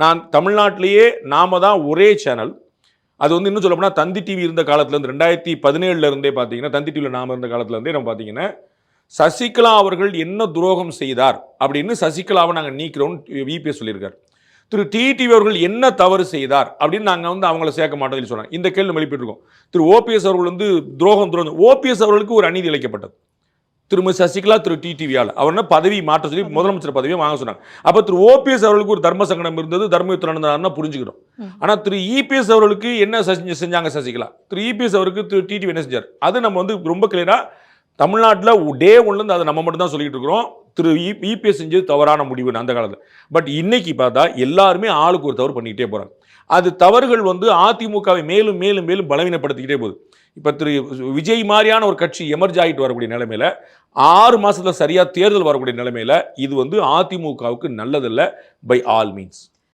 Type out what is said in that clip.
நான் தமிழ்நாட்டிலேயே நாம தான் ஒரே சேனல், அது வந்து இன்னும் சொல்ல போனால் தந்தி டிவி இருந்த காலத்துலேருந்து 2017 இருந்தே பார்த்தீங்கன்னா, தந்தி டிவியில் நாம இருந்த காலத்துலேருந்தே நம்ம பார்த்தீங்கன்னா, சசிகலா அவர்கள் என்ன துரோகம் செய்தார் அப்படின்னு சசிகலாவை நாங்கள் நீக்கிறோம்னு விபிஎஸ் சொல்லியிருக்காரு. திரு டிடிவி அவர்கள் என்ன தவறு செய்தார் அப்படின்னு நாங்கள் வந்து அவங்கள சேர்க்க மாட்டோம்னு சொன்னாங்க. இந்த கேள்வி எழுப்பிட்டுருக்கோம். திரு ஓபிஎஸ் அவர்கள் வந்து துரோகம் ஓபிஎஸ் அவர்களுக்கு ஒரு அநீதி இழைக்கப்பட்டது. திருமதி சசிகலா திரு டிடிவியால் அவர் பதவி மாற்ற சொல்லி முதலமைச்சர் பதவியை வாங்க சொன்னாங்க. அப்போ திரு ஓபிஎஸ் அவர்களுக்கு ஒரு தர்ம சங்கடம் இருந்தது, தர்மயுத்தம் நடந்தாருன்னா புரிஞ்சுக்கிறோம். ஆனால் திரு இபிஎஸ் அவர்களுக்கு என்ன செஞ்சாங்க சசிகலா, திரு இபிஎஸ் அவருக்கு திரு டிடிவி என்ன செஞ்சார், அது நம்ம வந்து ரொம்ப கிளியரா தமிழ்நாட்டில் டே ஒன்லேருந்து அதை நம்ம மட்டும் தான் சொல்லிட்டு இருக்கிறோம். திரு இபிஎஸ் செஞ்சது தவறான முடிவு அந்த காலத்தில். பட் இன்னைக்கு பார்த்தா எல்லாருமே ஆளுக்கு ஒரு தவறு பண்ணிக்கிட்டே போகிறாங்க. அது தவறுகள் வந்து அதிமுகவை மேலும் மேலும் மேலும் பலவீனப்படுத்திக்கிட்டே போகுது. இப்போ திரு விஜய் மாதிரியான ஒரு கட்சி எமர்ஜ் ஆகிட்டு வரக்கூடிய நிலைமையில் 6 மாதத்தில் சரியாக தேர்தல் வரக்கூடிய நிலைமையில் இது வந்து அதிமுகவுக்கு நல்லதில்லை பை ஆல் மீன்ஸ்.